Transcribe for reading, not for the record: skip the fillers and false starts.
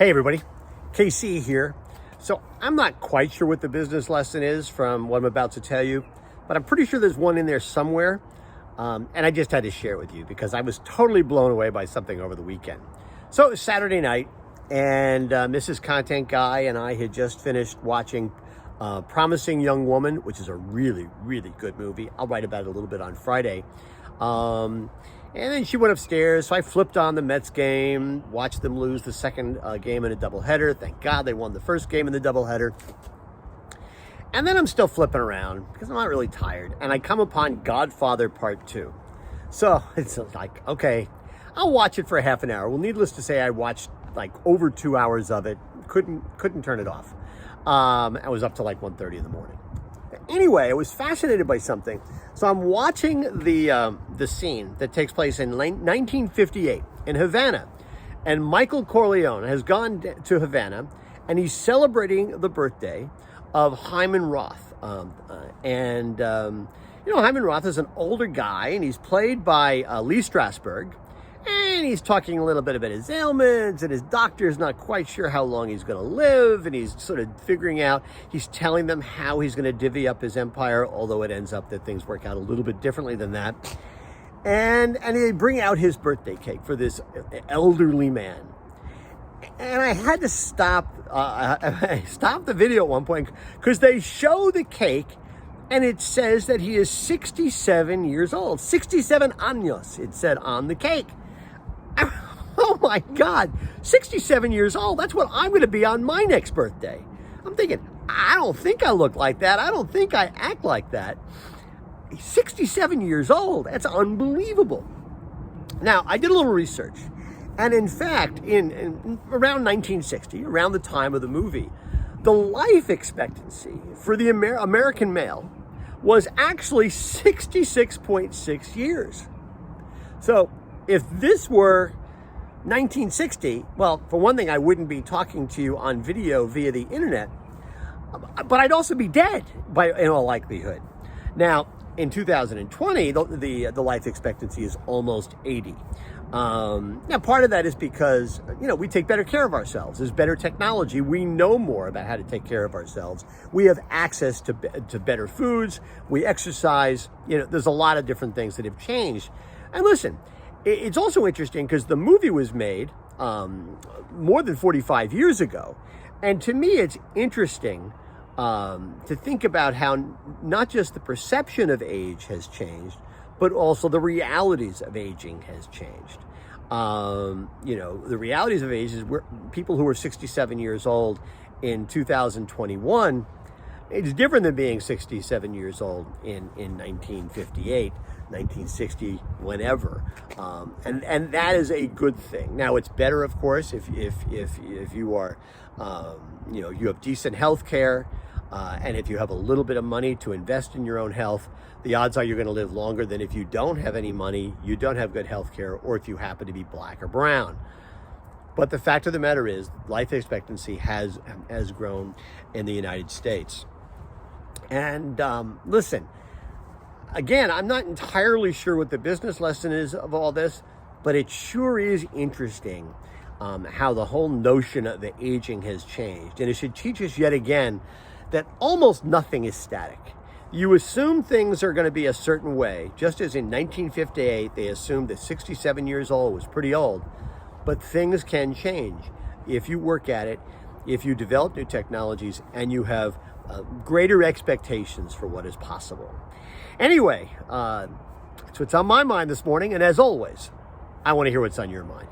Hey everybody, KC here. So I'm not quite sure what the business lesson is from what I'm about to tell you, but I'm pretty sure there's one in there somewhere. And I just had to share it with you because I was totally blown away by something over the weekend. So it was Saturday night, and Mrs. Content Guy and I had just finished watching Promising Young Woman, which is a really, really good movie. I'll write about it a little bit on Friday. And then she went upstairs, so I flipped on the Mets game, watched them lose the second game in a doubleheader. Thank God they won the first game in the doubleheader. And then I'm still flipping around because I'm not really tired. And I come upon Godfather Part 2. So it's like, okay, I'll watch it for a half an hour. Well, needless to say, I watched like over 2 hours of it. Couldn't turn it off. I was up to like 1:30 in the morning. Anyway, I was fascinated by something. So I'm watching the scene that takes place in 1958 in Havana. And Michael Corleone has gone to Havana, and he's celebrating the birthday of Hyman Roth. Hyman Roth is an older guy, and he's played by Lee Strasberg. And he's talking a little bit about his ailments, and his doctor's not quite sure how long he's going to live, and he's sort of figuring out, he's telling them how he's going to divvy up his empire, although it ends up that things work out a little bit differently than that. And they bring out his birthday cake for this elderly man. And I had to stop the video at one point because they show the cake, and it says that he is 67 years old. 67 años, it said on the cake. Oh my God, 67 years old. That's what I'm going to be on my next birthday. I'm thinking, I don't think I look like that. I don't think I act like that. 67 years old. That's unbelievable. Now, I did a little research. And in fact, in around 1960, around the time of the movie, the life expectancy for the American male was actually 66.6 years. So if this were 1960, well, for one thing, I wouldn't be talking to you on video via the internet, but I'd also be dead in all likelihood. Now, in 2020, the life expectancy is almost 80. Now, part of that is because, we take better care of ourselves. There's better technology. We know more about how to take care of ourselves. We have access to better foods. We exercise. There's a lot of different things that have changed. And listen, it's also interesting because the movie was made more than 45 years ago. And to me, it's interesting to think about how not just the perception of age has changed, but also the realities of aging has changed. The realities of age is people who are 67 years old in 2021, it's different than being 67 years old in 1958, 1960, whenever. And that is a good thing. Now, it's better, of course, if you are, you have decent health care, and if you have a little bit of money to invest in your own health, the odds are you're going to live longer than if you don't have any money, you don't have good health care, or if you happen to be black or brown. But the fact of the matter is, life expectancy has grown in the United States. And listen, again, I'm not entirely sure what the business lesson is of all this, but it sure is interesting how the whole notion of the aging has changed. And it should teach us yet again that almost nothing is static. You assume things are going to be a certain way, just as in 1958, they assumed that 67 years old was pretty old. But things can change if you work at it, if you develop new technologies, and you have greater expectations for what is possible. Anyway, that's what's on my mind this morning. And as always, I want to hear what's on your mind.